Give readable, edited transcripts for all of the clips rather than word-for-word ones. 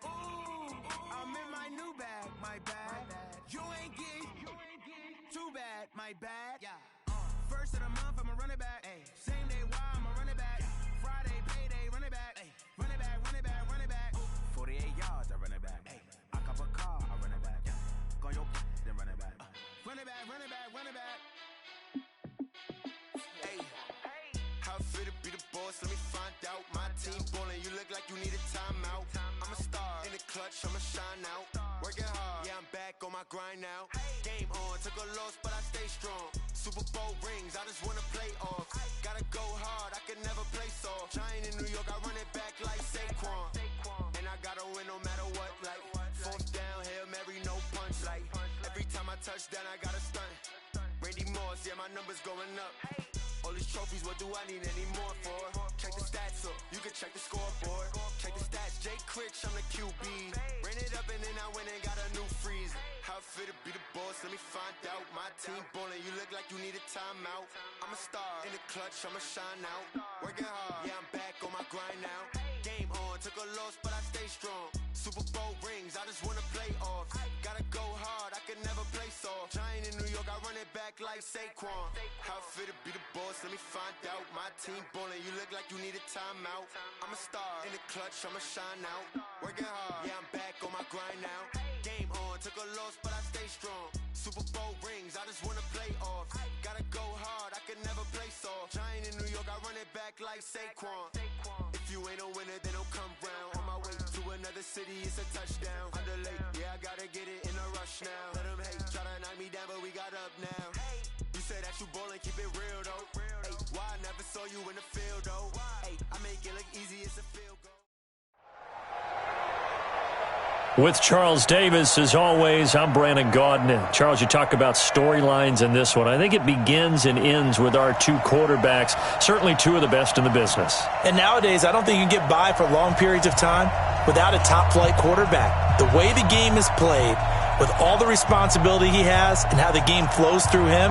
Ooh, I'm in my new bag, my bad. You ain't get too bad, my bad. First of the month, I'ma run it back. Same day, why I'ma run it back. Friday, payday, run it back. Run it back, run it back, run it back. 48 yards, I run it back. I cop a car, I run it back. Go your then run it back. Run it back, run it back, run it back. How it feel to be the boss? Let me find out. My team ballin', you look like you need a timeout. I'm a star in the clutch, I'ma shine out. Working hard, yeah, I'm back on my grind now. Game on, took a loss, but I stay strong. Super Bowl rings, I just wanna play off. Gotta go hard, I can never play soft. Giant in New York, I run it back like Saquon. And I gotta win no matter what, like fourth down, Hail Mary, no punch. Like every time I touch down, I gotta stunt. Randy Moss, yeah, my numbers going up. All these trophies, what do I need any more for? Check the stats up, you can check the scoreboard. Check the stats, Jay Critch, I'm the QB. Ran it up and then I went and got a new freeze. How it feel to be the boss, let me find out. My team ballin', you look like you need a timeout. I'm a star in the clutch, I'ma shine out. Working hard, yeah, I'm back on my grind now. Game on, took a loss, but I stay strong. Super Bowl rings, I just wanna play off. Gotta go hard, I can never play soft. Giant in New York, I run it back like Saquon. How it feel to be the boss, let me find out. My team ballin', you look like you need a timeout. I'm a star in the clutch, I'ma shine out. Working hard, yeah, I'm back on my grind now. Game on, took a loss, but I stay strong. Super Bowl rings, I just wanna play off. Gotta go hard, I can never play soft. Giant in New York, I run it back like Saquon. If you ain't a winner, then don't come round. On my way to another city, it's a touchdown. Underlay, yeah, I gotta get it in a rush now. Let them hate, try to knock me down, but we got up now. You say that you ballin', keep it real though. Hey, why I never saw you in the field though? Hey, I make it look easy, it's a field goal. With Charles Davis, as always, I'm Brandon Gaudin. Charles, you talk about storylines in this one. I think it begins and ends with our two quarterbacks, certainly two of the best in the business. And nowadays, I don't think you can get by for long periods of time without a top-flight quarterback. The way the game is played, with all the responsibility he has and how the game flows through him,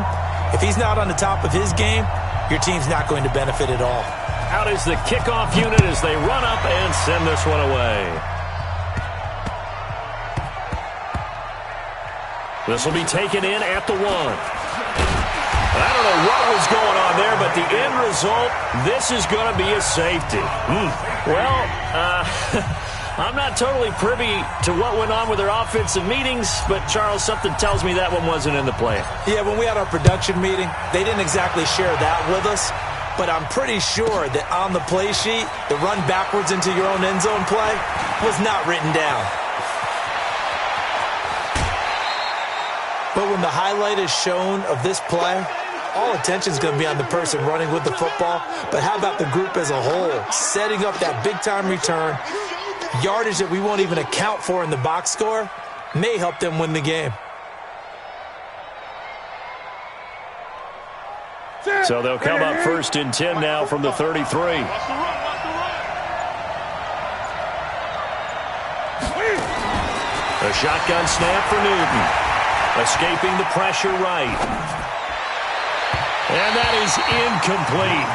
if he's not on the top of his game, your team's not going to benefit at all. Out is the kickoff unit as they run up and send this one away. This will be taken in at the 1. I don't know what was going on there, but the end result, this is going to be a safety. Well, I'm not totally privy to what went on with their offensive meetings, but, Charles, something tells me that one wasn't in the plan. Yeah, when we had our production meeting, they didn't exactly share that with us, but I'm pretty sure that on the play sheet, the run backwards into your own end zone play was not written down. But when the highlight is shown of this play, all attention is going to be on the person running with the football. But how about the group as a whole, setting up that big-time return, yardage that we won't even account for in the box score, may help them win the game. So they'll come up 1st and 10 now from the 33. A shotgun snap for Newton. Escaping the pressure right. And that is incomplete.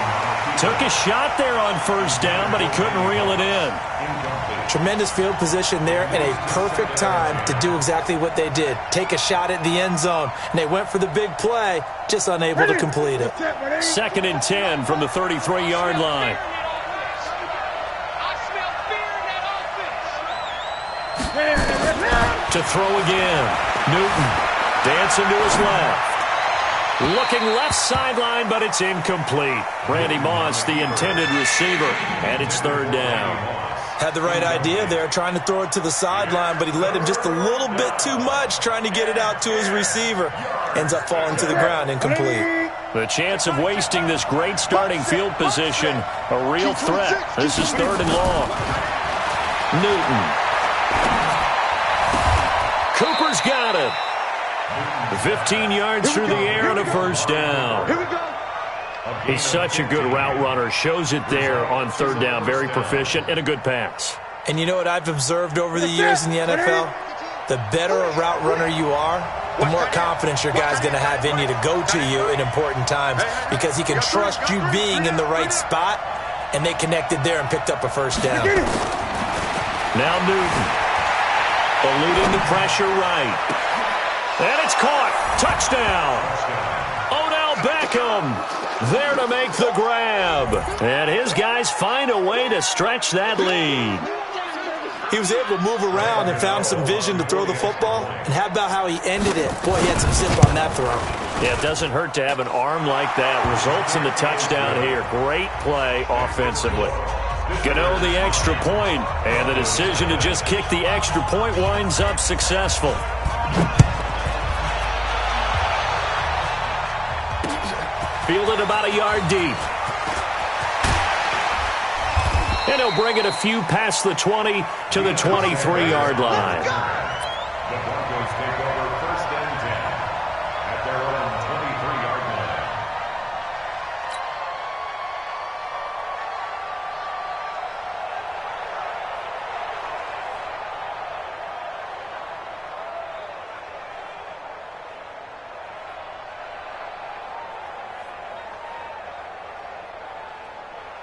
Took a shot there on 1st down, but he couldn't reel it in. Tremendous field position there and a perfect time to do exactly what they did. Take a shot at the end zone. And they went for the big play, just unable to complete it. 2nd and 10 from the 33-yard line. To throw again. Newton dancing to his left. Looking left sideline, but it's incomplete. Randy Moss, the intended receiver, and it's 3rd down. Had the right idea there, trying to throw it to the sideline, but he led him just a little bit too much, trying to get it out to his receiver. Ends up falling to the ground, incomplete. The chance of wasting this great starting field position, a real threat. This is 3rd and long. Newton. Cooper's got it. 15 yards through the air and a 1st down. He's such a good route runner. Shows it there on 3rd down. Very proficient and a good pass. And you know what I've observed over the years in the NFL? The better a route runner you are, the more confidence your guy's going to have in you to go to you in important times because he can trust you being in the right spot, and they connected there and picked up a 1st down. Now Newton. Eluding the pressure right. And it's caught. Touchdown. Odell Beckham there to make the grab. And his guys find a way to stretch that lead. He was able to move around and found some vision to throw the football. And how about how he ended it? Boy, he had some zip on that throw. Yeah, it doesn't hurt to have an arm like that. Results in the touchdown here. Great play offensively. Gano the extra point, and the decision to just kick the extra point winds up successful. Fielded about a yard deep. And he'll bring it a few past the 20 to the 23-yard line. The Broncos take over 1st and 10 at their own 23-yard line.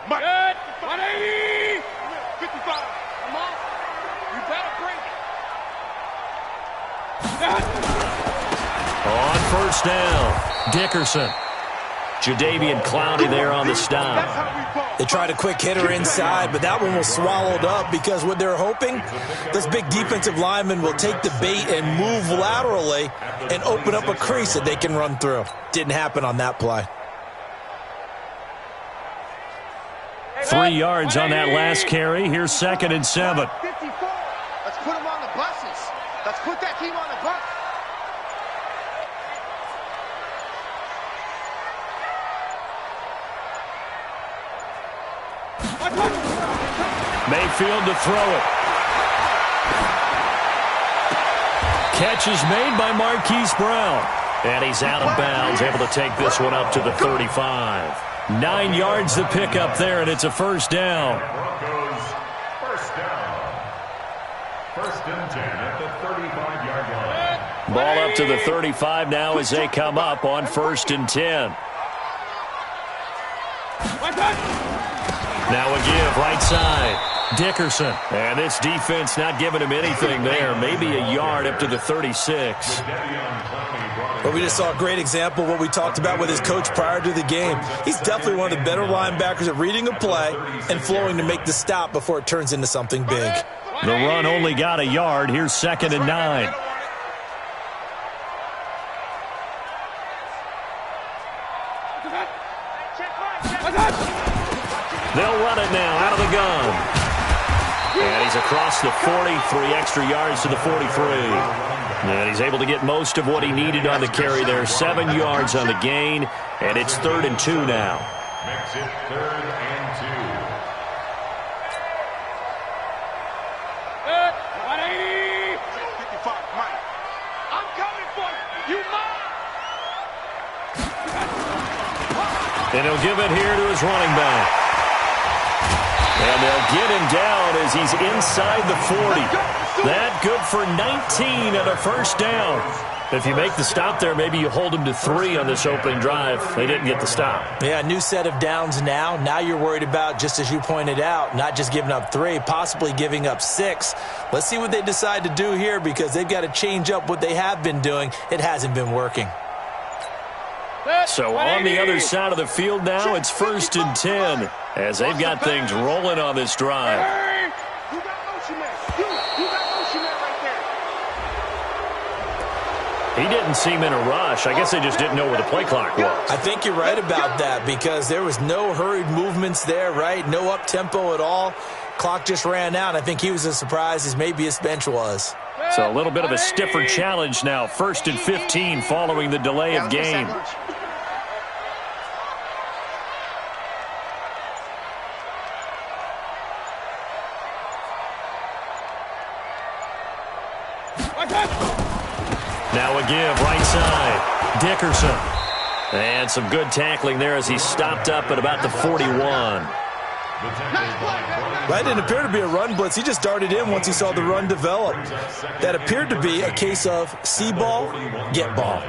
Good. 180. 55. Come on. You better bring it. On 1st down, Dickerson. Jadeveon Clowney there on the stop. They tried a quick hitter inside, but that one was swallowed up because what they're hoping, those big defensive linemen will take the bait and move laterally and open up a crease that they can run through. Didn't happen on that play. 3 yards on that last carry. Here's 2nd and 7. 54. Let's put them on the buses. Let's put that team on the bus. Mayfield to throw it. Catch is made by Marquise Brown. And he's out of bounds, able to take this one up to the 35. 9 yards to pick up there, and it's a 1st down. Broncos 1st down. 1st and 10 at the 35-yard line. Ball up to the 35 now as they come up on 1st and 10. Now a give, right side. Dickerson. And this defense not giving him anything there. Maybe a yard up to the 36. But we just saw a great example of what we talked about with his coach prior to the game. He's definitely one of the better linebackers at reading a play and flowing to make the stop before it turns into something big. The run only got a yard. Here's 2nd and 9. They'll run it now out of the gun. And he's across the 40, 3 extra yards to the 43. And he's able to get most of what he needed on the carry there. 7 yards on the gain, and it's 3rd and 2 now. Makes it 3rd and 2. 180. 55, Mike. I'm coming for you. You mine. And he'll give it here to his running back. And they'll get him down as he's inside the 40. That good for 19 and a 1st down. If you make the stop there, maybe you hold him to 3 on this opening drive. They didn't get the stop. Yeah, new set of downs now. Now you're worried about, just as you pointed out, not just giving up 3, possibly giving up 6. Let's see what they decide to do here because they've got to change up what they have been doing. It hasn't been working. So on the other side of the field now, it's 1st and 10 as they've got things rolling on this drive. You got motion man. You got motion man right there. He didn't seem in a rush. I guess they just didn't know where the play clock was. I think you're right about that because there was no hurried movements there, right? No up-tempo at all. Clock just ran out. I think he was as surprised as maybe his bench was. So a little bit of a stiffer challenge now. 1st and 15 following the delay of game. Now a give, right side. Dickerson. And some good tackling there as he stopped up at about the 41. That didn't appear to be a run blitz. He just darted in once he saw the run develop. That appeared to be a case of see ball, get ball.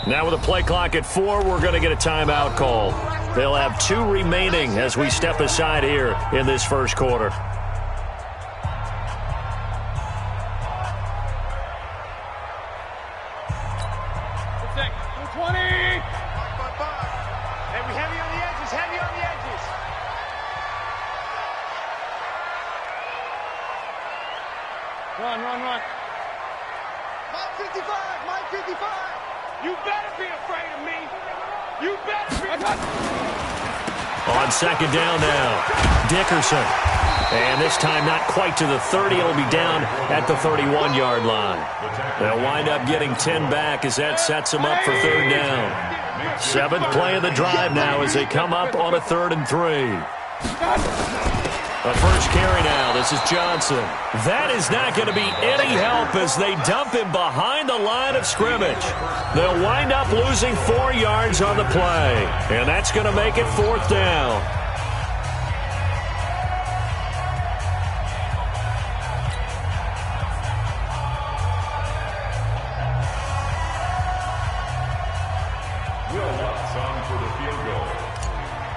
Now with a play clock at 4, we're going to get a timeout call. They'll have 2 remaining as we step aside here in this first quarter. Run. Mike 55. You better be afraid of me. You better be. On second down now, Dickerson. And this time not quite to the 30. It'll be down at the 31-yard line. They'll wind up getting 10 back as that sets them up for third down. 7th play of the drive now as they come up on a 3rd and 3. The first carry now. This is Johnson. That is not going to be any help as they dump him behind the line of scrimmage. They'll wind up losing 4 yards on the play, and that's going to make it 4th down. Will Lutz on for the field goal.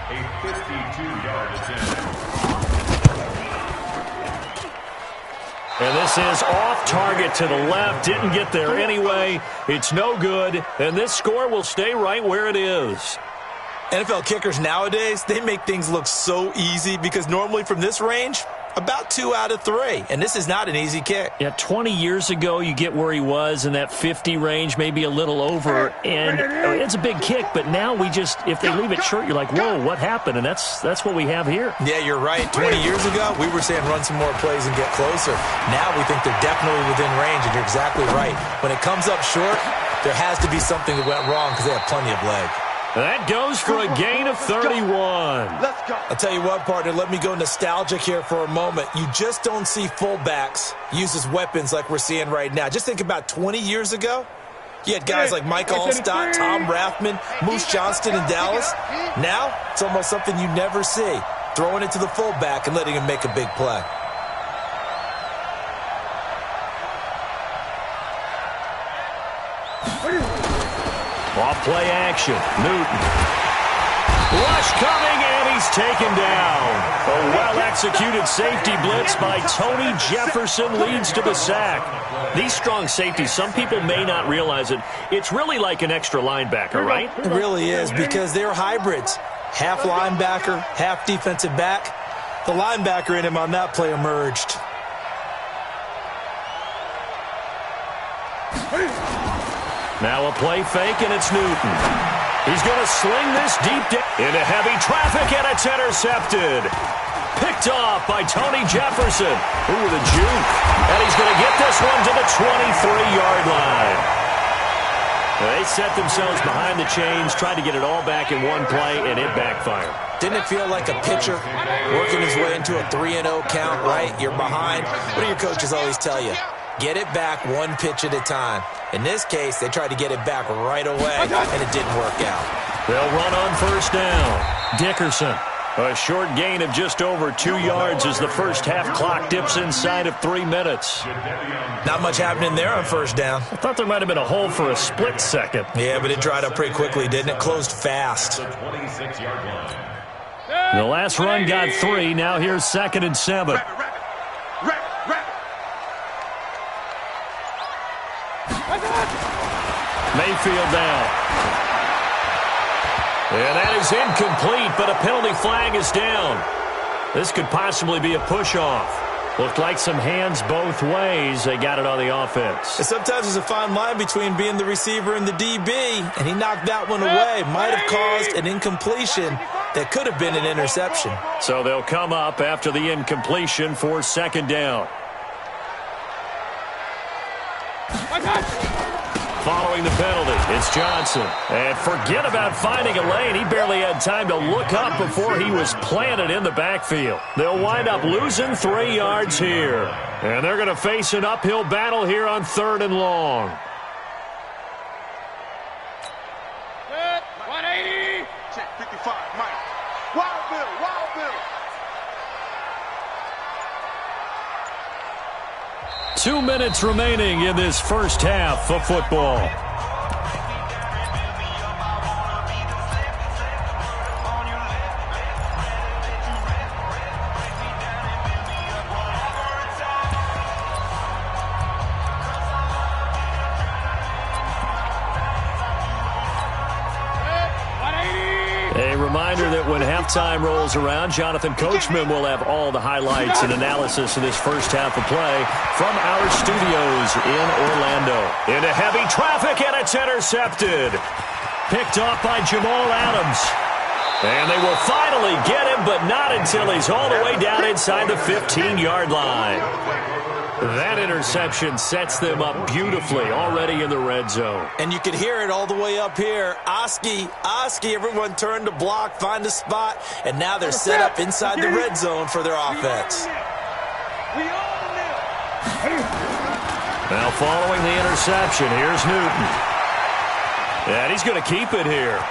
A 52-yard attempt. And this is off target to the left. Didn't get there anyway. It's no good. And this score will stay right where it is. NFL kickers nowadays, they make things look so easy because normally from this range, about 2 out of 3. And this is not an easy kick. Yeah, 20 years ago, you get where he was in that 50 range, maybe a little over. And it's a big kick, but now if they leave it short, you're like, whoa, what happened? And that's what we have here. Yeah, you're right. 20 years ago, we were saying run some more plays and get closer. Now we think they're definitely within range, and you're exactly right. When it comes up short, there has to be something that went wrong because they have plenty of leg. That goes for a gain of 31. Let's go. I'll tell you what, partner, let me go nostalgic here for a moment. You just don't see fullbacks use as weapons like we're seeing right now. Just think about 20 years ago. You had guys like Mike Allstott, Tom Rathman, Moose Johnston in Dallas. Now, it's almost something you never see. Throwing it to the fullback and letting him make a big play. Off play action. Newton. Rush coming, and he's taken down. A well-executed safety blitz by Tony Jefferson leads to the sack. These strong safeties, some people may not realize it. It's really like an extra linebacker, right? It really is because they're hybrids. Half linebacker, half defensive back. The linebacker in him on that play emerged. Now a play fake, and it's Newton. He's going to sling this deep into heavy traffic, and it's intercepted. Picked off by Tony Jefferson. Ooh, with a juke. And he's going to get this one to the 23-yard line. They set themselves behind the chains, tried to get it all back in one play, and it backfired. Didn't it feel like a pitcher working his way into a 3-0 count, right? You're behind. What do your coaches always tell you? Get it back one pitch at a time. In this case, they tried to get it back right away, and it didn't work out. They'll run on first down. Dickerson, a short gain of just over 2 yards as the first half clock dips inside of 3 minutes. Not much happening there on first down. I thought there might have been a hole for a split second. Yeah, but it dried up pretty quickly, didn't it? Closed fast. The 26-yard line. The last run got 3. Now here's 2nd and 7. Mayfield down. And that is incomplete, but a penalty flag is down. This could possibly be a push-off. Looked like some hands both ways. They got it on the offense. And sometimes there's a fine line between being the receiver and the DB, and he knocked that one away. Might have caused an incompletion that could have been an interception. So they'll come up after the incompletion for 2nd down. Following the penalty, it's Johnson. And forget about finding a lane. He barely had time to look up before he was planted in the backfield. They'll wind up losing 3 yards here. And they're going to face an uphill battle here on 3rd and long. 180. Check 55, Mike. Wild Bill. 2 minutes remaining in this first half of football. that when halftime rolls around, Jonathan Coachman will have all the highlights and analysis of this first half of play from our studios in Orlando. Into heavy traffic, and it's intercepted. Picked off by Jamal Adams. And they will finally get him, but not until he's all the way down inside the 15-yard line. That interception sets them up beautifully already in the red zone. And you can hear it all the way up here. Oski, everyone turned to block, find a spot, and now they're set up inside the red zone for their offense. Now following the interception, here's Newton. And he's going to keep it here.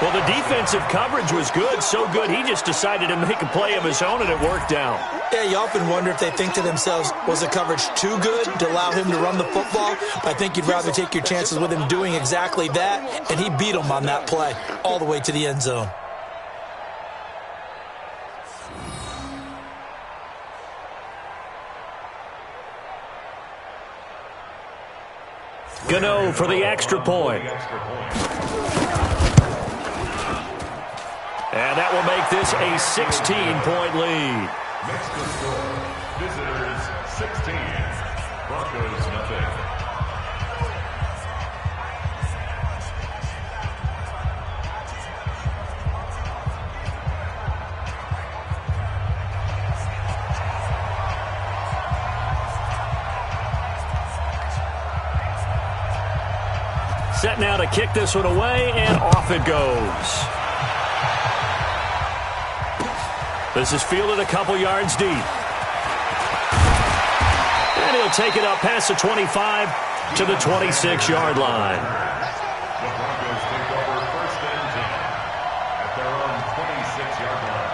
Well, the defensive coverage was good, so good he just decided to make a play of his own, and it worked out. Yeah, you often wonder if they think to themselves, was the coverage too good to allow him to run the football? I think you'd rather take your chances with him doing exactly that, and he beat him on that play all the way to the end zone. Gano for the extra point. And that will make this a 16-point lead. Next to score, visitors 16, Broncos nothing. Set now to kick this one away, and off it goes. This is fielded a couple yards deep. And he'll take it up past the 25 to the 26-yard line. The Broncos take over 1st and 10 at their own 26-yard line.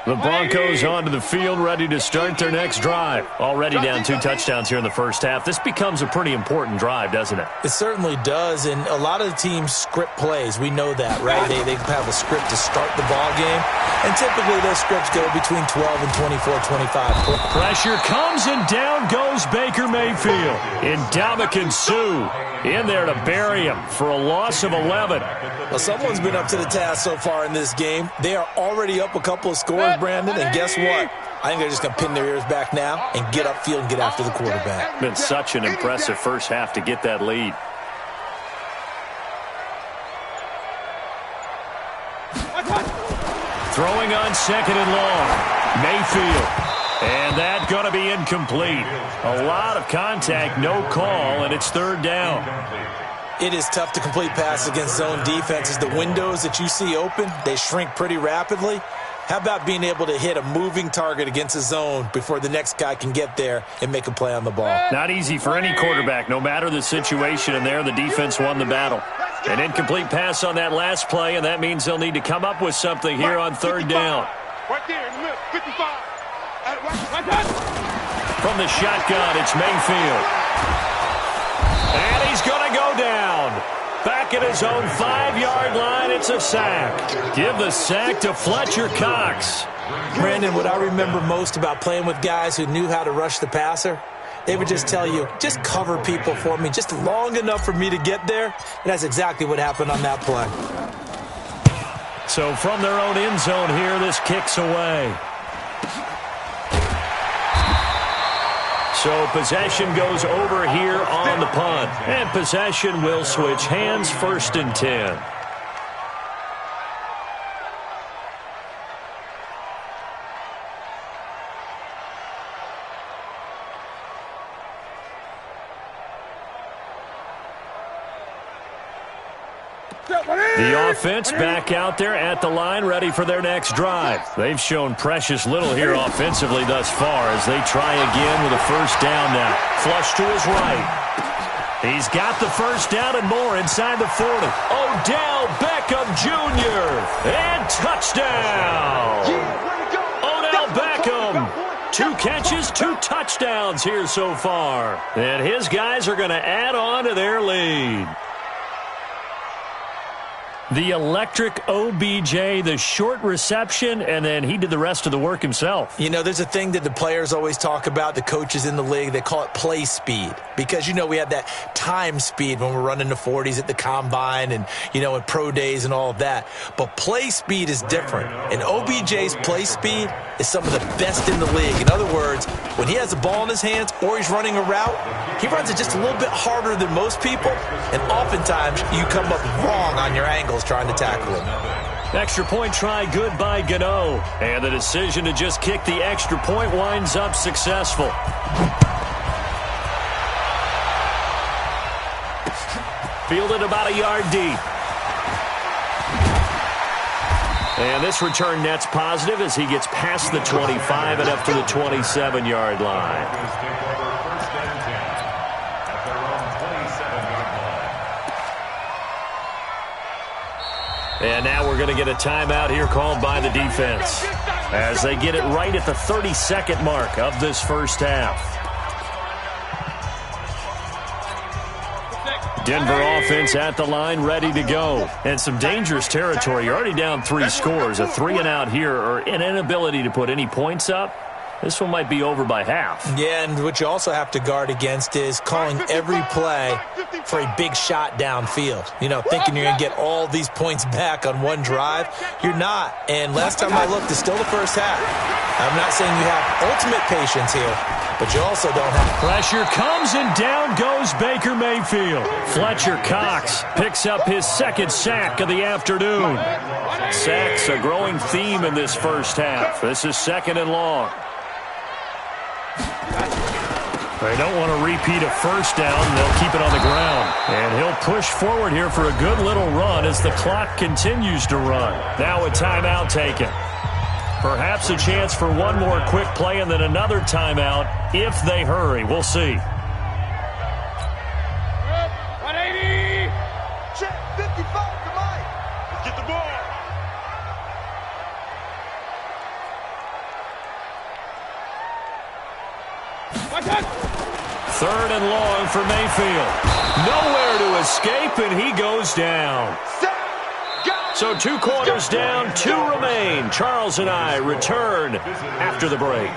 The Broncos onto the field, ready to start their next drive. Already down 2 touchdowns here in the first half. This becomes a pretty important drive, doesn't it? It certainly does, and a lot of the teams script plays. We know that, right? They have a script to start the ball game, and typically those scripts go between 12 and 24, 25. Pressure comes, and down goes Baker Mayfield. Ndamukong Suh in there to bury him for a loss of 11. Well, someone's been up to the task so far in this game. They are already up a couple of scores, Brandon, and guess what? I think they're just going to pin their ears back now and get upfield and get after the quarterback. Been such an impressive first half to get that lead. Throwing on 2nd and long. Mayfield. And that's going to be incomplete. A lot of contact, no call, and it's 3rd down. It is tough to complete passes against zone defenses. The windows that you see open, they shrink pretty rapidly. How about being able to hit a moving target against a zone before the next guy can get there and make a play on the ball? Not easy for any quarterback, no matter the situation, and there the defense won the battle. An incomplete pass on that last play, and that means they'll need to come up with something here on 3rd down. Right there in the middle, 55. From the shotgun, it's Mayfield. And he's going to go down. Back at his own 5-yard line, it's a sack. Give the sack to Fletcher Cox. Brandon, what I remember most about playing with guys who knew how to rush the passer, they would just tell you, just cover people for me, just long enough for me to get there. And that's exactly what happened on that play. So from their own end zone here, this kicks away. So possession goes over here on the punt. And possession will switch hands, 1st and 10. The offense back out there at the line, ready for their next drive. They've shown precious little here offensively thus far as they try again with a 1st down now. Flush to his right. He's got the 1st down and more inside the 40. Odell Beckham Jr. and touchdown. Odell Beckham. 2 catches, 2 touchdowns here so far. And his guys are going to add on to their lead. The electric OBJ, the short reception, and then he did the rest of the work himself. You know, there's a thing that the players always talk about, the coaches in the league, they call it play speed. Because, you know, we have that time speed when we're running the 40s at the combine and, you know, in pro days and all of that. But play speed is different. And OBJ's play speed is some of the best in the league. In other words, when he has the ball in his hands or he's running a route, he runs it just a little bit harder than most people. And oftentimes you come up wrong on your angles trying to tackle him. Extra point try good by Gano. And the decision to just kick the extra point winds up successful. Fielded about a yard deep. And this return net's positive as he gets past the 25 and up to the 27-yard line. And now we're going to get a timeout here called by the defense as they get it right at the 32nd mark of this first half. Denver offense at the line, ready to go. And some dangerous territory. You're already down 3 scores. A 3-and-out here or an inability to put any points up. This one might be over by half. Yeah, and what you also have to guard against is calling every play for a big shot downfield. You know, thinking you're going to get all these points back on one drive. You're not. And last time I looked, it's still the first half. I'm not saying you have ultimate patience here, but you also don't have. Pressure comes and down goes Baker Mayfield. Fletcher Cox picks up his second sack of the afternoon. Sacks a growing theme in this first half. This is 2nd and long. They don't want to repeat a first down. They'll keep it on the ground. And he'll push forward here for a good little run as the clock continues to run. Now a timeout taken. Perhaps a chance for one more quick play and then another timeout if they hurry. We'll see. 180. Check 55 to Mike. Get the ball. Third and long for Mayfield. Nowhere to escape, and he goes down. So 2 quarters down, 2 remain. Charles and I return after the break.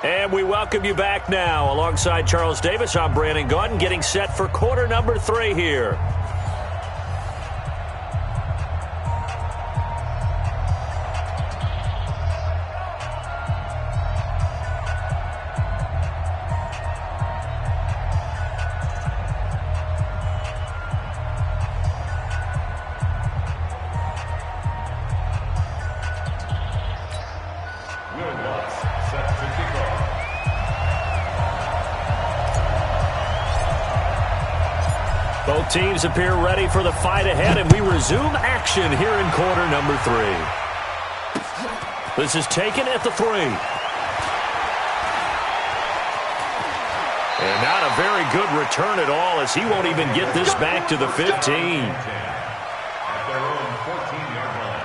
And we welcome you back now. Alongside Charles Davis, I'm Brandon Gaudin, getting set for quarter number 3 here. Both teams appear ready for the fight ahead, and we resume action here in quarter number 3. This is taken at the 3. And not a very good return at all, as he won't even get this back to the 15. At their own 14-yard line.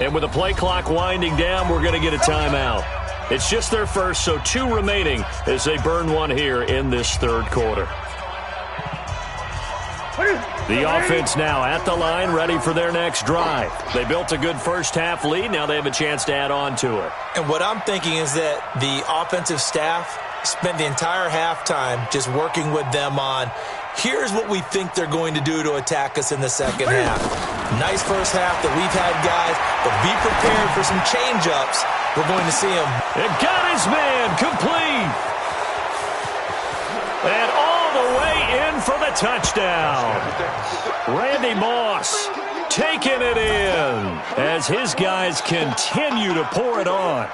And with the play clock winding down, we're going to get a timeout. It's just their first, so 2 remaining as they burn one here in this third quarter. The offense now at the line, ready for their next drive. They built a good first half lead. Now they have a chance to add on to it. And what I'm thinking is that the offensive staff spent the entire halftime just working with them on, here's what we think they're going to do to attack us in the second half. Nice first half that we've had, guys, but be prepared for some change-ups. We're going to see him. It got his man complete. And all the way in for the touchdown. Randy Moss taking it in as his guys continue to pour it on.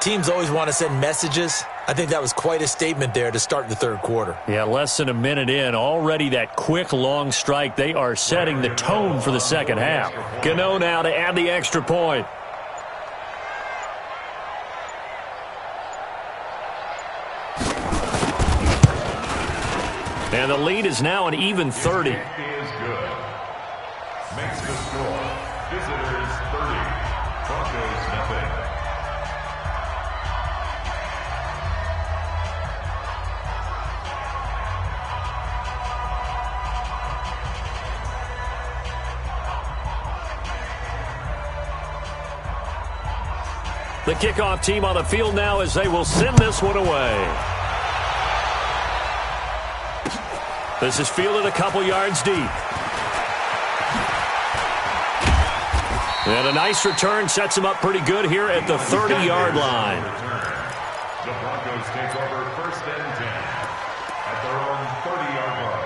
Teams always want to send messages. I think that was quite a statement there to start the third quarter. Yeah, less than a minute in. Already that quick, long strike. They are setting the tone for the second half. Gano now to add the extra point. And the lead is now an even 30. His kick is good. Makes the score. Visitors 30. Broncos nothing. The kickoff team on the field now as they will send this one away. This is fielded a couple yards deep. And a nice return sets him up pretty good here at the 30-yard line. The Broncos take over 1st and 10 at their own 30-yard line.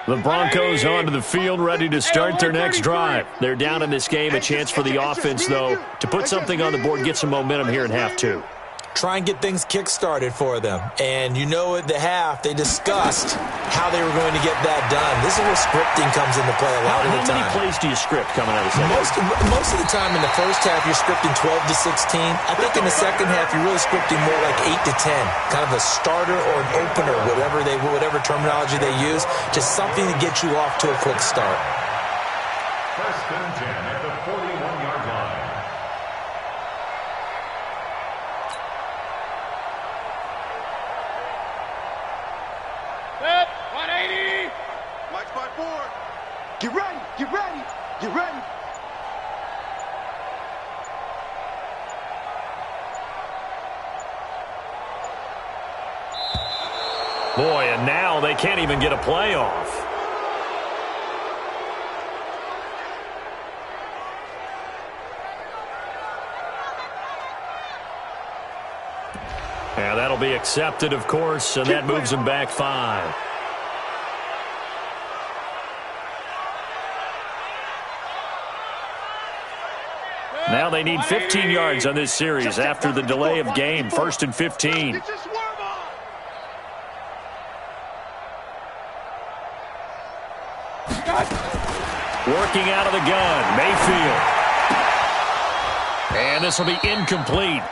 The Broncos onto the field, ready to start their next drive. They're down in this game. A chance for the offense, though, to put something on the board, get some momentum here in half two. Try and get things kick-started for them. And you know at the half, they discussed how they were going to get that done. This is where scripting comes into play a lot of the time. How many plays do you script coming out of the second? Most of the time in the first half, you're scripting 12 to 16. I think in the second half, you're really scripting more like 8 to 10. Kind of a starter or an opener, whatever terminology they use. Just something to get you off to a quick start. 1st and 10 at the 41-yard line. Set, 180. Watch my board. Get ready, get ready, get ready. Boy, and now they can't even get a play off. Yeah, that'll be accepted, of course, and that moves them back 5. Now they need 15 yards on this series after the delay of game. 1st and 15. Working out of the gun, Mayfield. And this will be incomplete.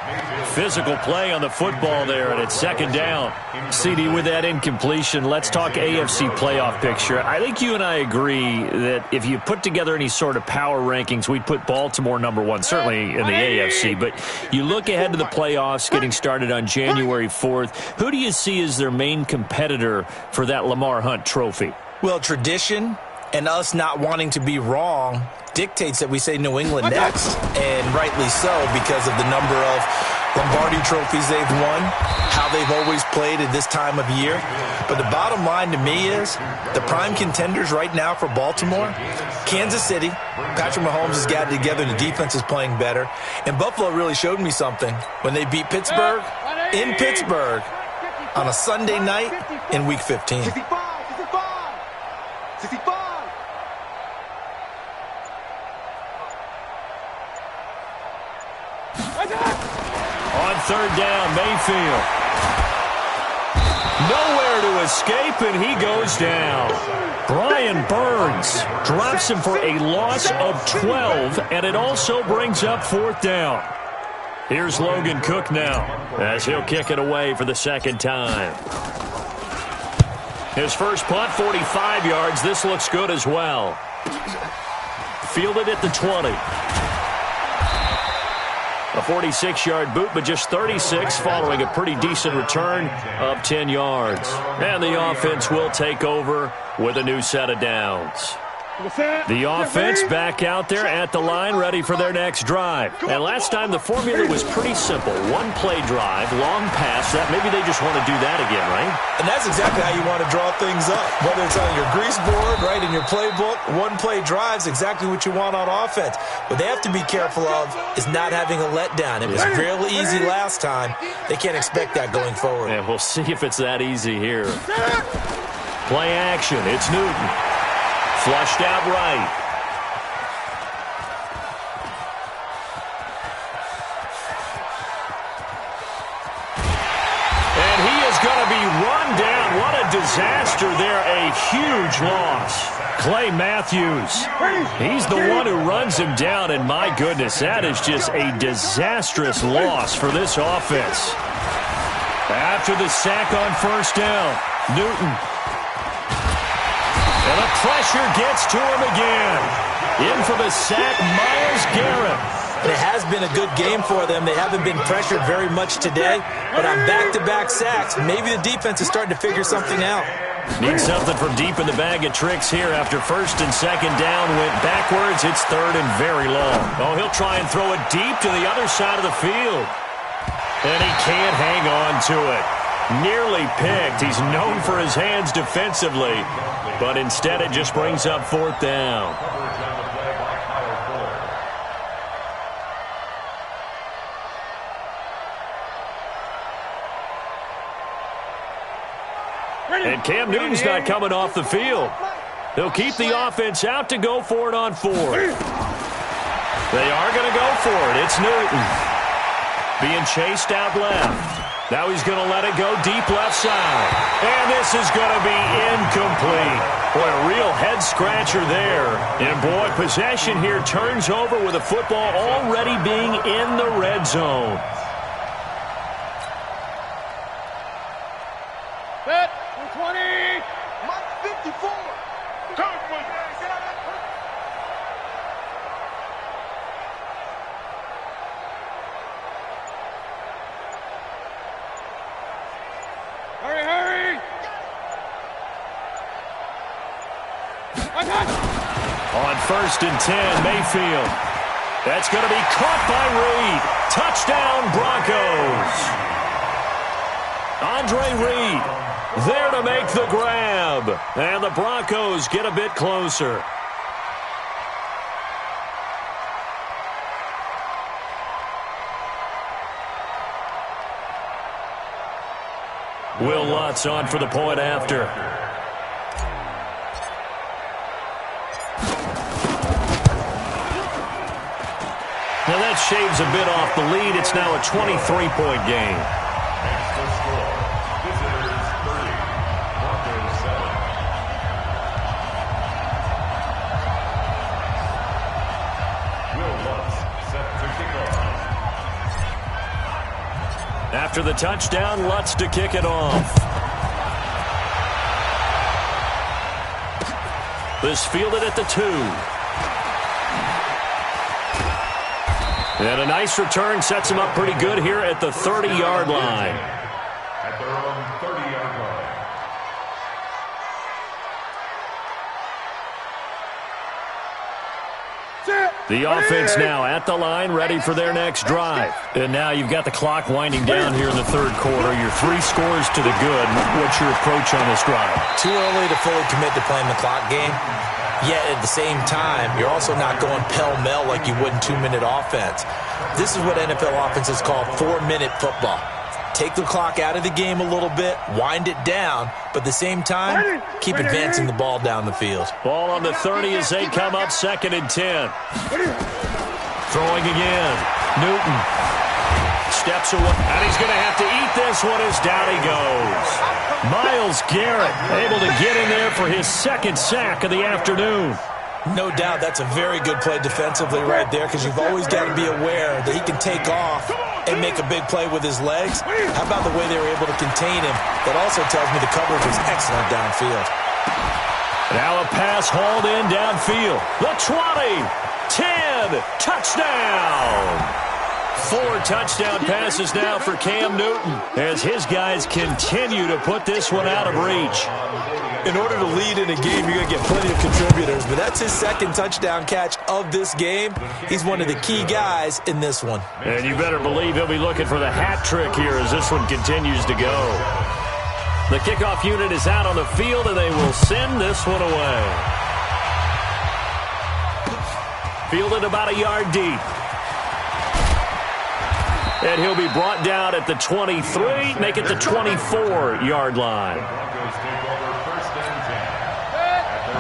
Physical play on the football there, and it's 2nd down. CD, with that incompletion, let's talk AFC playoff picture. I think you and I agree that if you put together any sort of power rankings, we'd put Baltimore number 1, certainly in the AFC. But you look ahead to the playoffs getting started on January 4th. Who do you see as their main competitor for that Lamar Hunt trophy? Well, tradition and us not wanting to be wrong dictates that we say New England next, and rightly so because of the number of Lombardi trophies they've won, how they've always played at this time of year. But the bottom line to me is the prime contenders right now for Baltimore, Kansas City. Patrick Mahomes has got it together, the defense is playing better. And Buffalo really showed me something when they beat Pittsburgh in Pittsburgh on a Sunday night in Week 15. 65. On 3rd down, Mayfield. Nowhere to escape, and he goes down. Brian Burns drops him for a loss of 12, and it also brings up 4th down. Here's Logan Cook now, as he'll kick it away for the 2nd time. His first punt, 45 yards. This looks good as well. Fielded at the 20. A 46-yard boot, but just 36 following a pretty decent return of 10 yards. And the offense will take over with a new set of downs. The offense back out there at the line, ready for their next drive. And last time, the formula was pretty simple. One-play drive, long pass. That maybe they just want to do that again, right? And that's exactly how you want to draw things up. Whether it's on your grease board, right, in your playbook, one-play drives exactly what you want on offense. What they have to be careful of is not having a letdown. It was real easy last time. They can't expect that going forward. And we'll see if it's that easy here. Play action. It's Newton. Flushed out right. And he is going to be run down. What a disaster there, a huge loss. Clay Matthews, he's the one who runs him down, and my goodness, that is just a disastrous loss for this offense. After the sack on first down, Newton. And the pressure gets to him again. In for the sack, Myles Garrett. It has been a good game for them. They haven't been pressured very much today, but on back-to-back sacks, maybe the defense is starting to figure something out. Need something from deep in the bag of tricks here. After first and second down went backwards, it's third and very long. Oh, he'll try and throw it deep to the other side of the field. And he can't hang on to it. Nearly picked. He's known for his hands defensively, but instead it just brings up fourth down. And Cam Newton's not coming off the field. They'll keep the offense out to go for it on fourth. They are going to go for it. It's Newton. Being chased out left. Now he's going to let it go deep left side. And this is going to be incomplete. Boy, a real head-scratcher there. And, boy, possession here turns over with the football already being in the red zone. Set. 20. Mike 54. Hurry, hurry. On first and 10, Mayfield. That's going to be caught by Reed. Touchdown, Broncos. Andre Reed there to make the grab. And the Broncos get a bit closer. Will Lutz on for the point after. Now that shaves a bit off the lead. It's now a 23-point game. After the touchdown, Lutz to kick it off. This fielded at the 2. And a nice return sets him up pretty good here at the 30-yard line. At their own 30-yard line. The offense now at the line, ready for their next drive. And now you've got the clock winding down here in the third quarter. You're 3 scores to the good. What's your approach on this drive? Too early to fully commit to playing the clock game. Yet at the same time, you're also not going pell-mell like you would in 2-minute offense. This is what NFL offenses call 4-minute football. Take the clock out of the game a little bit, wind it down, but at the same time, keep advancing the ball down the field. Ball on the 30 as they come up second and 10. Throwing again. Newton steps away, and he's going to have to eat this one as down he goes. Myles Garrett able to get in there for his second sack of the afternoon. No doubt that's a very good play defensively right there, because you've always got to be aware that he can take off and make a big play with his legs. How about the way they were able to contain him? That also tells me the coverage was excellent downfield. Now a pass hauled in downfield. The 20, 10, touchdown. 4 touchdown passes now for Cam Newton as his guys continue to put this one out of reach. In order to lead in a game, you're going to get plenty of contributors, but that's his second touchdown catch of this game. He's one of the key guys in this one. And you better believe he'll be looking for the hat trick here as this one continues to go. The kickoff unit is out on the field, and they will send this one away. Fielded about a yard deep. And he'll be brought down at the 23, make it the 24-yard line.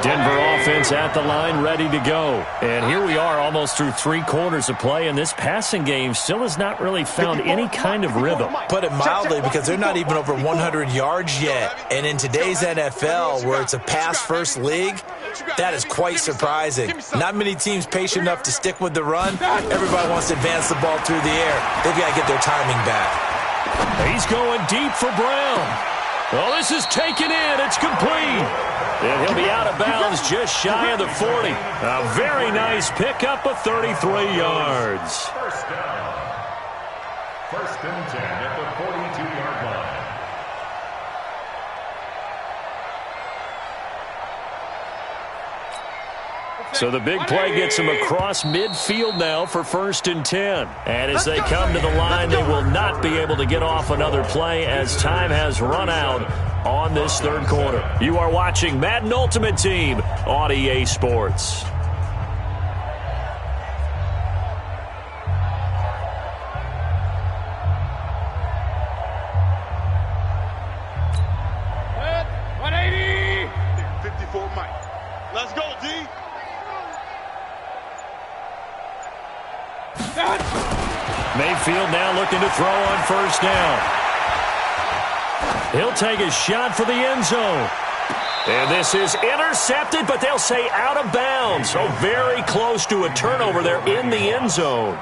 Denver offense at the line, ready to go. And here we are almost through 3 quarters of play, and this passing game still has not really found any kind of rhythm. Put it mildly, because they're not even over 100 yards yet. And in today's NFL, where it's a pass-first league, that is quite surprising. Not many teams patient enough to stick with the run. Everybody wants to advance the ball through the air. They've got to get their timing back. He's going deep for Brown. Well, this is taken in. It's complete. And he'll be out of bounds just shy of the 40. A very nice pickup of 33 yards. First down. First and 10 at the 42-yard line. So the big play gets him across midfield now for first and 10. And as they come to the line, they will not be able to get off another play as time has run out on this third quarter. You are watching Madden Ultimate Team on EA Sports. Mayfield now looking to throw on first down. He'll take a shot for the end zone. And this is intercepted, but they'll say out of bounds. So very close to a turnover there in the end zone.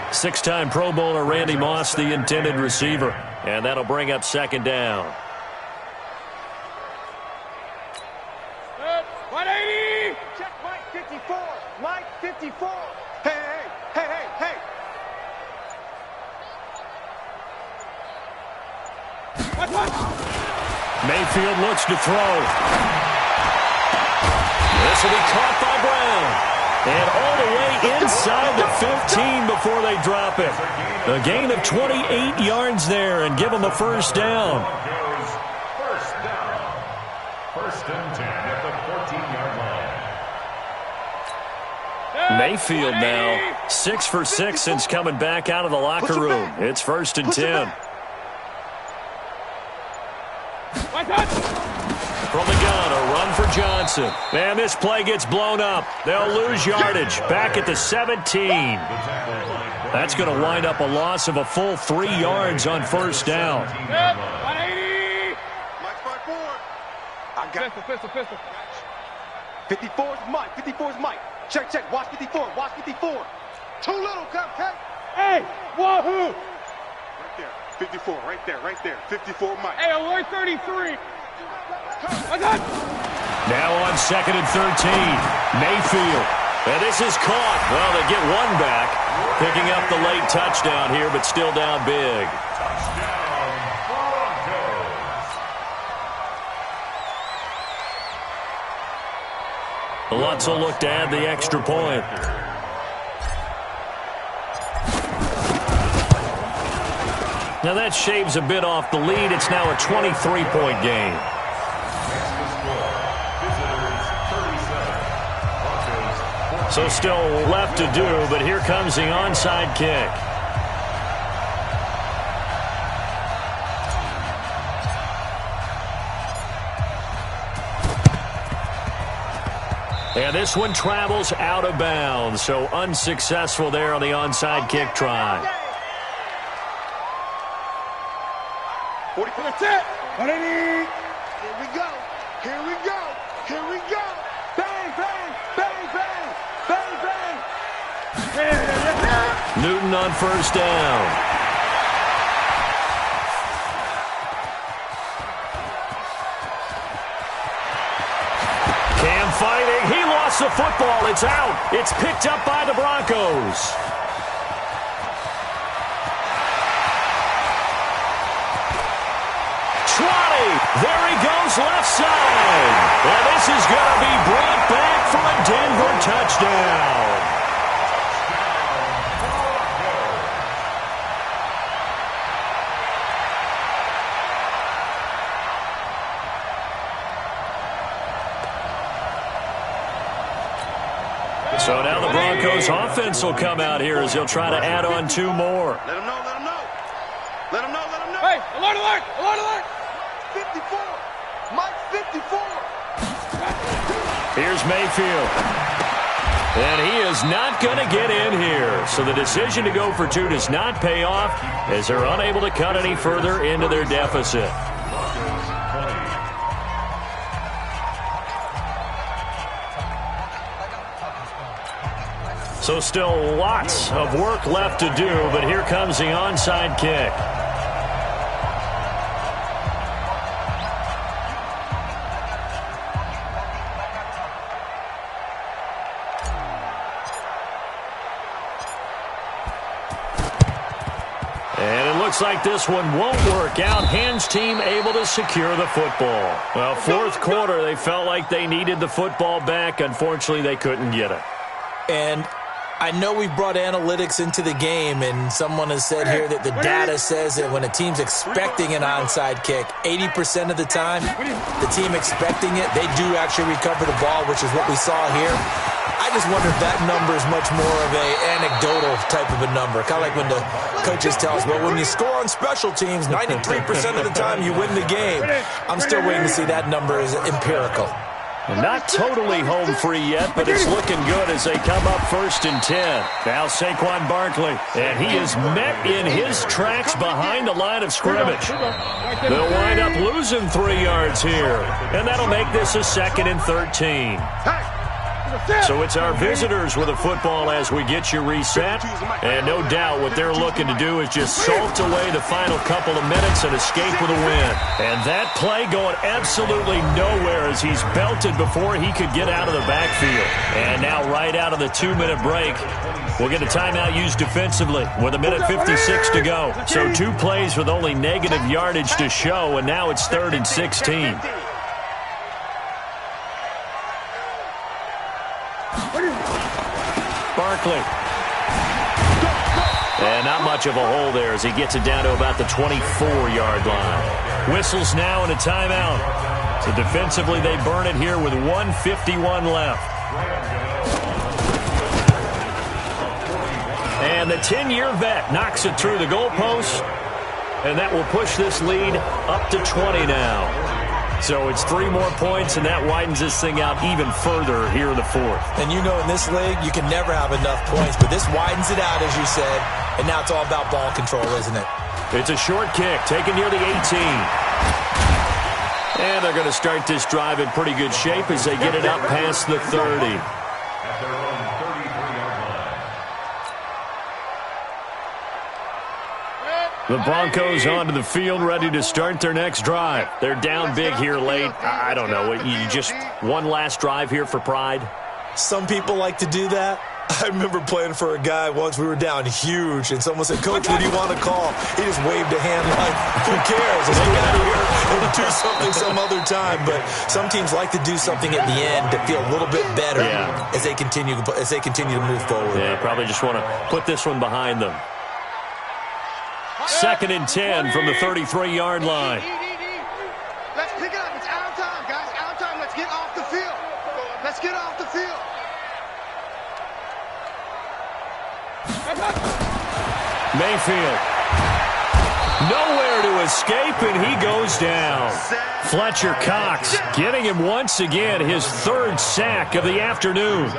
6-time Pro Bowler Randy Moss, the intended receiver. And that'll bring up second down. 180! Check Mike 54. Mike 54. Hey. Mayfield looks to throw. This will be caught by Brown. And all the way inside the 15 before they drop it. A gain of 28 yards there and give them a first down. First down. First and 10 at the 14-yard line. Mayfield now 6 for 6 since coming back out of the locker room. It's first and 10. From the gun, a run for Johnson. And this play gets blown up. They'll lose yardage. Back at the 17. That's going to wind up a loss of a full 3 yards on first down. 180! I got pistol. 54's Mike. 54's Mike. Check. Watch 54. Watch 54. Too little, cupcake. Hey, wahoo! Right there. 54. Right there. 54 Mike. Hey, alert 33. Now on second and 13. Mayfield. And this is caught. Well, they get one back. Picking up the late touchdown here, but still down big. Touchdown, Broncos. Lutz will look to add the extra point. Now that shaves a bit off the lead. It's now a 23-point game. So still left to do, but here comes the onside kick. And this one travels out of bounds, so unsuccessful there on the onside kick try. 40 for the tip. 180. Here we go. Bang. Newton on first down. Cam fighting. He lost the football. It's out. It's picked up by the Broncos. There he goes left side. And this is going to be brought back for a Denver touchdown. So now the Broncos offense will come out here as they'll try to add on 2 more. Let him know. Hey, alert. 54. Mike 54. Here's Mayfield. And he is not going to get in here. So the decision to go for two does not pay off as they're unable to cut any further into their deficit. So still lots of work left to do, but here comes the onside kick. And it looks like this one won't work out. Hands team able to secure the football. Well, fourth quarter, they felt like they needed the football back. Unfortunately, they couldn't get it. And I know we brought analytics into the game, and someone has said here that the data says that when a team's expecting an onside kick, 80% of the time, the team expecting it, they do actually recover the ball, which is what we saw here. I just wonder if that number is much more of an anecdotal type of a number. Kind of like when the coaches tell us, well, when you score on special teams, 93% of the time you win the game. I'm still waiting to see that number is empirical. Not totally home free yet, but it's looking good as they come up 1st and 10. Now Saquon Barkley, and he is met in his tracks behind the line of scrimmage. They'll wind up losing 3 yards here, and that'll make this a 2nd and 13. So it's our visitors with the football as we get you reset. And no doubt what they're looking to do is just salt away the final couple of minutes and escape with a win. And that play going absolutely nowhere as he's belted before he could get out of the backfield. And now right out of the 2-minute break, we'll get a timeout used defensively with 1:56 to go. So 2 plays with only negative yardage to show, and now it's 3rd and 16. Barkley. And not much of a hole there as he gets it down to about the 24-yard line. Whistles now and a timeout. So defensively they burn it here with 1:51 left. And the 10-year vet knocks it through the goalpost. And that will push this lead up to 20 now. So it's 3 more points, and that widens this thing out even further here in the 4th. And you know in this league, you can never have enough points, but this widens it out, as you said, and now it's all about ball control, isn't it? It's a short kick, taken near the 18. And they're going to start this drive in pretty good shape as they get it up past the 30. The Broncos onto the field, ready to start their next drive. They're down big here late. I don't know. You just one last drive here for pride? Some people like to do that. I remember playing for a guy once. We were down huge, and someone said, Coach, what do you want to call? He just waved a hand like, who cares? Let's get out of here and do something some other time. But some teams like to do something at the end to feel a little bit better as they continue to move forward. Yeah, probably just want to put this one behind them. 2nd and 10 from the 33-yard line. Let's pick it up. It's out of time, guys. Out of time. Let's get off the field. Let's get off the field. Mayfield. Nowhere to escape, and he goes down. Fletcher Cox getting him once again his 3rd sack of the afternoon.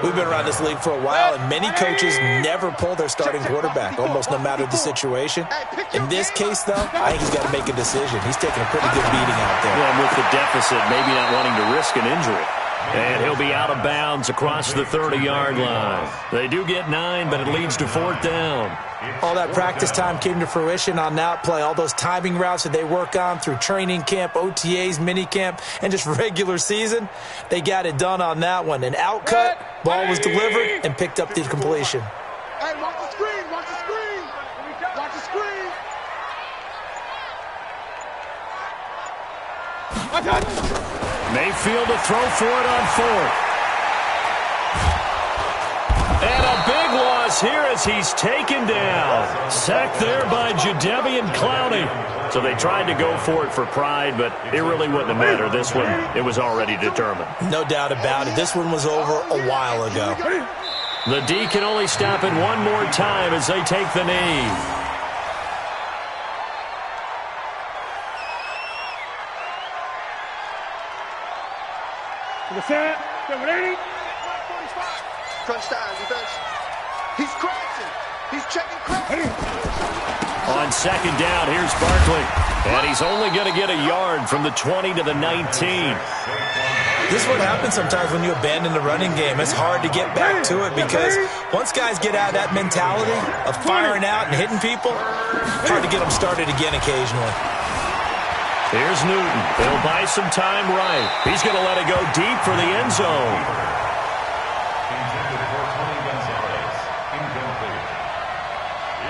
We've been around this league for a while, and many coaches never pull their starting quarterback, almost no matter the situation. In this case, though, I think he's got to make a decision. He's taking a pretty good beating out there. Well, and with the deficit, maybe not wanting to risk an injury. And he'll be out of bounds across the 30-yard line. They do get 9, but it leads to 4th down. All that practice time came to fruition on that play. All those timing routes that they work on through training camp, OTAs, minicamp, and just regular season, they got it done on that one. An outcut, ball was delivered, and picked up the completion. Hey, watch the screen, watch the screen. Watch the screen. Mayfield to throw for it on 4th. And a big loss here as he's taken down. Sacked there by Jadeveon Clowney. So they tried to go for it for pride, but it really wouldn't have mattered. This one, it was already determined. No doubt about it. This one was over a while ago. The D can only stop it one more time as they take the knee. Crunch time, defense. He's crashing. He's checking crashing. On second down, here's Barkley. And he's only going to get a yard from the 20 to the 19. This is what happens sometimes when you abandon the running game. It's hard to get back to it because once guys get out of that mentality of firing out and hitting people, hard to get them started again occasionally. Here's Newton. He'll buy some time right. He's going to let it go deep for the end zone. Intended for Tony Gonzalez. Incomplete.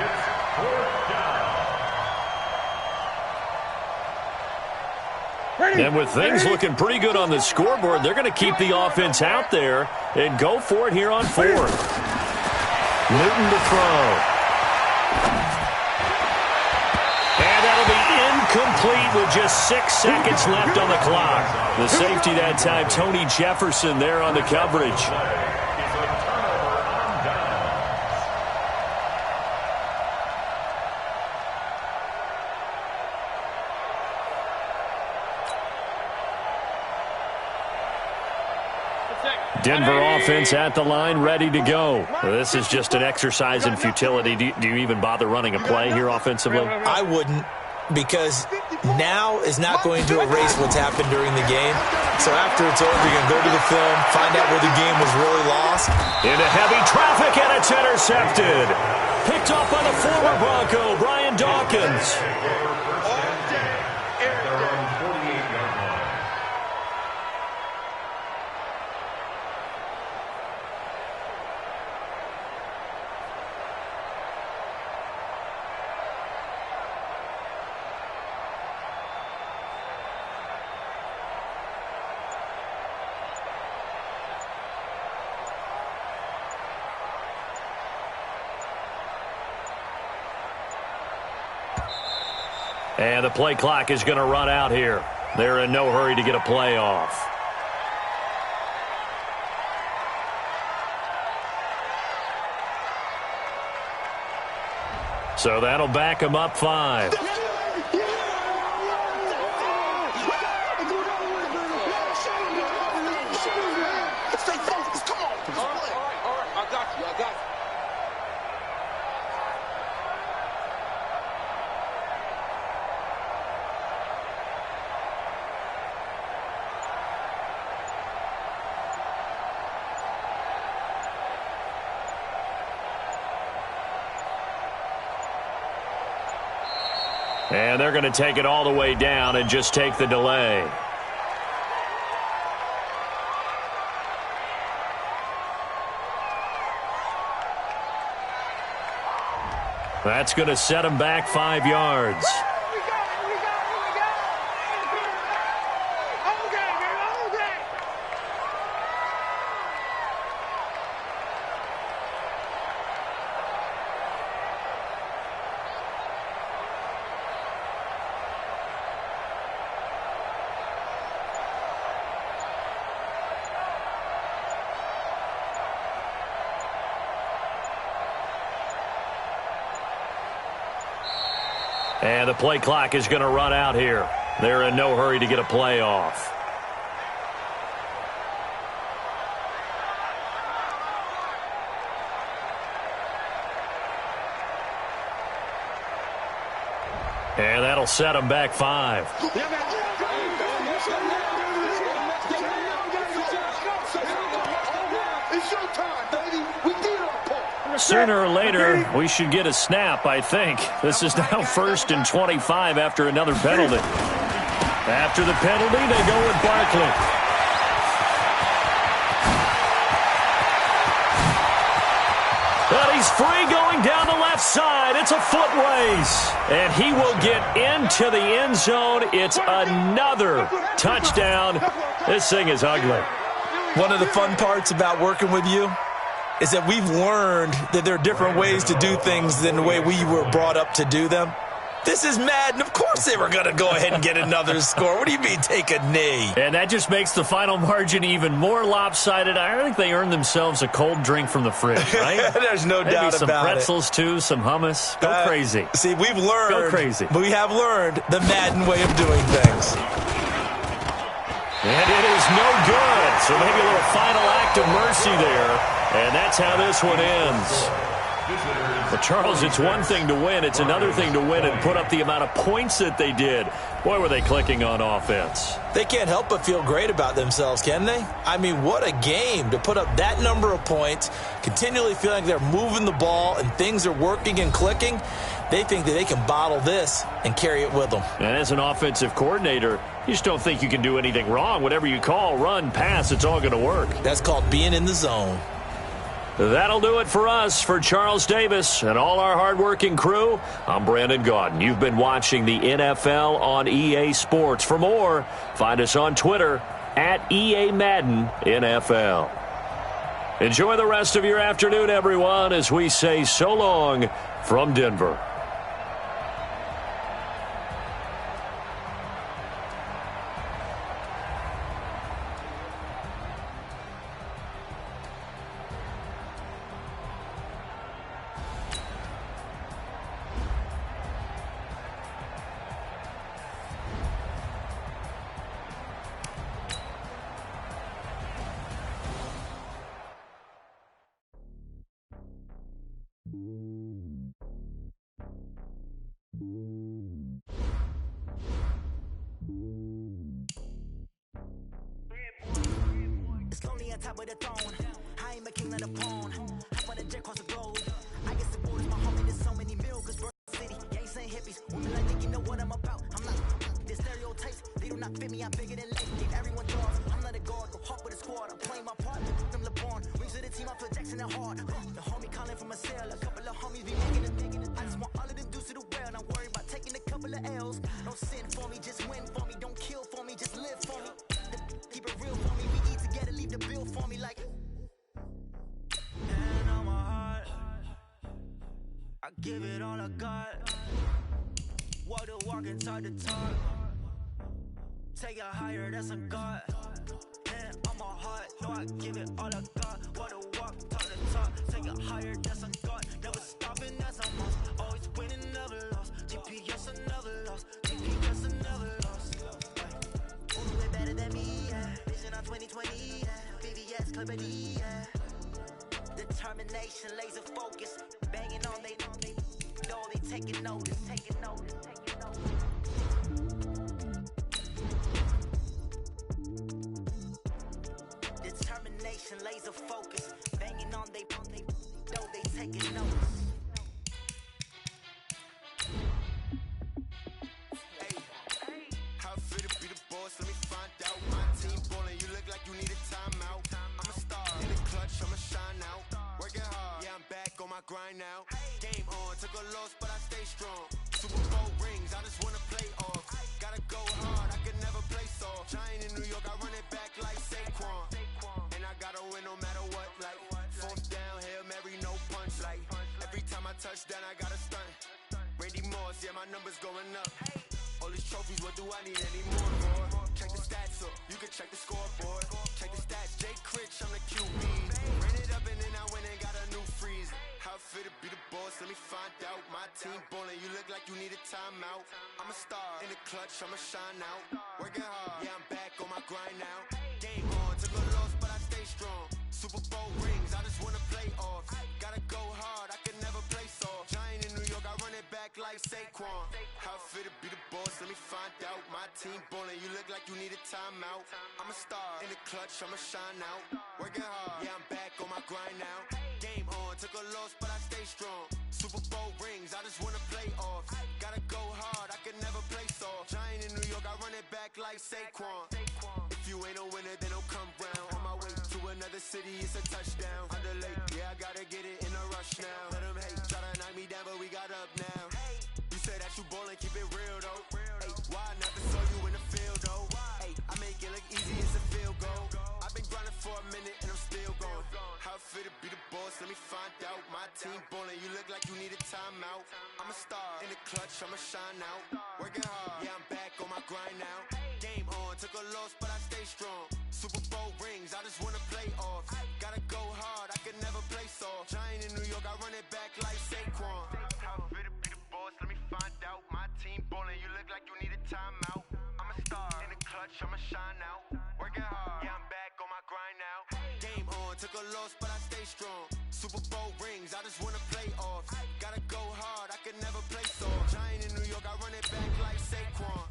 It's fourth down. And with things looking pretty good on the scoreboard, they're going to keep the offense out there and go for it here on fourth. Newton to throw. And that'll be incomplete with just 6 seconds left on the clock. The safety that time, Tony Jefferson, there on the coverage. Denver offense at the line, ready to go. This is just an exercise in futility. Do you even bother running a play here offensively? I wouldn't, because now is not going to erase what's happened during the game. So after it's over, you're going to go to the film, find out where the game was really lost. Into heavy traffic, and it's intercepted. Picked up by the former Bronco, Brian Dawkins. And the play clock is going to run out here. They're in no hurry to get a play off. So that'll back them up 5. And they're going to take it all the way down and just take the delay. That's going to set them back 5 yards. And the play clock is going to run out here. They're in no hurry to get a play off. And that'll set them back 5. Sooner or later, we should get a snap, I think. This is now 1st and 25 after another penalty. After the penalty, they go with Barkley. But he's free going down the left side. It's a foot race. And he will get into the end zone. It's another touchdown. This thing is ugly. One of the fun parts about working with you is that we've learned that there are different ways to do things than the way we were brought up to do them. This is Madden. Of course they were going to go ahead and get another score. What do you mean take a knee? And that just makes the final margin even more lopsided. I think they earned themselves a cold drink from the fridge, right? There's no Maybe doubt some about pretzels, too, some hummus. Go crazy. See, we've learned. Go crazy. We have learned the Madden way of doing things. And it is no good. So maybe a little final act of mercy there, and that's how this one ends. But, Charles, it's one thing to win. It's another thing to win and put up the amount of points that they did. Boy, were they clicking on offense. They can't help but feel great about themselves, can they? I mean, what a game to put up that number of points, continually feeling like they're moving the ball and things are working and clicking. They think that they can bottle this and carry it with them. And as an offensive coordinator, you just don't think you can do anything wrong. Whatever you call, run, pass, it's all going to work. That's called being in the zone. That'll do it for us. For Charles Davis and all our hardworking crew, I'm Brandon Gaudin. You've been watching the NFL on EA Sports. For more, find us on Twitter at EA Madden NFL. Enjoy the rest of your afternoon, everyone, as we say so long from Denver. It's lonely on top of the throne. I ain't a king of the pawn. Hop on the jet across the globe. I guess the world is my home and there's so many miracles. Bird City, gangs and hippies. Women like think you know what I'm about. I'm not the stereotypes. They do not fit me. I'm bigger than life. Give everyone jobs. I'm not a guard. Go hard with a squad. I'm playing my part. I'm LeBron. Wings of the team. I feel Jackson and hard. The homie calling from a cell. A couple of homies be making it. I just want all of them dudes to the well. Not worry about taking a couple of L's. Don't sin for me. Just win for me. Don't kill for me. Just live for me. Keep it real for me. We eat together. Leave the bill for me like. And on my heart, I give it all I got. Walk the walk and talk the talk. Take it higher, that's a God. And on my heart, no, I give it all I got. Walk the walk, talk the talk. Take it higher, that's a God. Never stopping, that's a must. Always winning, never lost. GPS, I never lost. GPS, I never lost. Who do it better than me? Yeah. Vision on 2020. Yeah. VVS, Clarity. Yeah. Determination, laser focus, banging on they taking notice. Determination, laser focus, banging on they taking notice. How fit to be the boss? Let me find out. My team ballin', you look like you need a timeout. I'm a star in the clutch, I'ma shine out. Working hard, yeah, I'm back on my grind now. Game on, took a loss, but I stay strong. Super Bowl rings, I just wanna play off. Gotta go hard, I can never play soft. Giant in New York, I run it back like Saquon. And I gotta win no matter what, like fourth down, Hail Mary, no punch. Like every time I touch down, I gotta stunt. Randy Moss, yeah, my numbers going up. All these trophies, what do I need any more for? Check the stats up, you can check the scoreboard. Check the stats, Jake Critch, I'm the QB. Ran it up and then I went and got a new freeze. How fit to be the boss, let me find out. My team ballin', you look like you need a timeout. I'm a star in the clutch, I'ma shine out. Working hard, yeah, I'm back on my grind now. Game on, took a loss, but I stay strong. Super Bowl rings, I just wanna play off. Gotta go hard, I can never play soft. Giant in New York, I run it back like Saquon. How fit to be the boss, let me find out. My team ballin', you look like you need a timeout. I'm a star in the clutch, I'ma shine out. Working hard, yeah, I'm back on my grind now. Game on, took a loss, but I stay strong. Super Bowl rings, I just wanna play off. Gotta go hard, I can never play soft. Giant in New York, I run it back like Saquon. If you ain't a winner, then don't come round. On my way to another city, it's a touchdown. Underlay, yeah, I gotta get it in a rush now. Let them hate, try to knock me down, but we got up now. You say that you ballin', keep it real though. Hey, why not to throw you in the field though? Hey, I make it look easy, it's a field goal. I've been grinding for a minute and I'm still going. How fit to be the boss, let me find out. My team ballin', you look like you need a timeout. I'm a star in the clutch, I'ma shine out. Working hard, yeah, I'm back on my grind now. Game on, took a loss, but I stay strong. Super Bowl rings, I just wanna play off. Gotta go hard, I can never play soft. Giant in New York, I run it back like Saquon. How fit to be the boss, let me find out. My team ballin', you look like you need a timeout. I'm a star in the clutch, I'ma shine out. Working hard, yeah, I'm back on my grind. Super Bowl rings, I just wanna play off. Gotta go hard, I can never play soft. Giant in New York, I run it back like Saquon.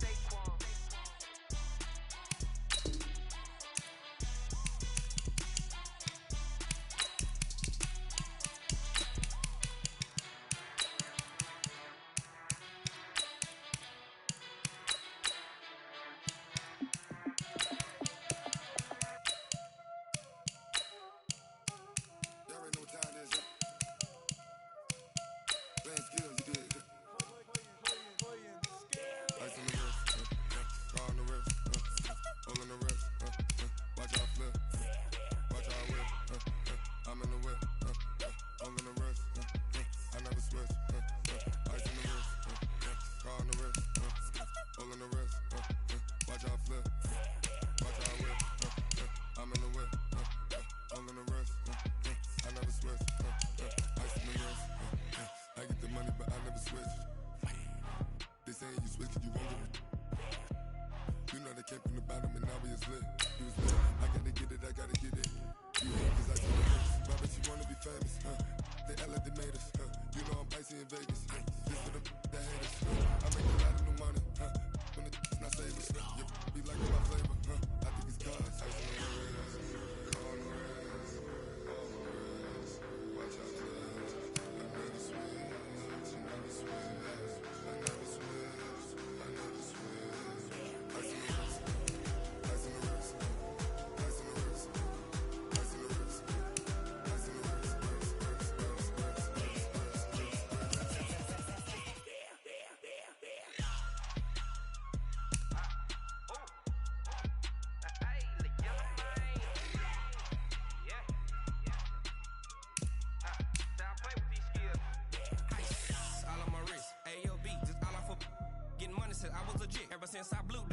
Since I blew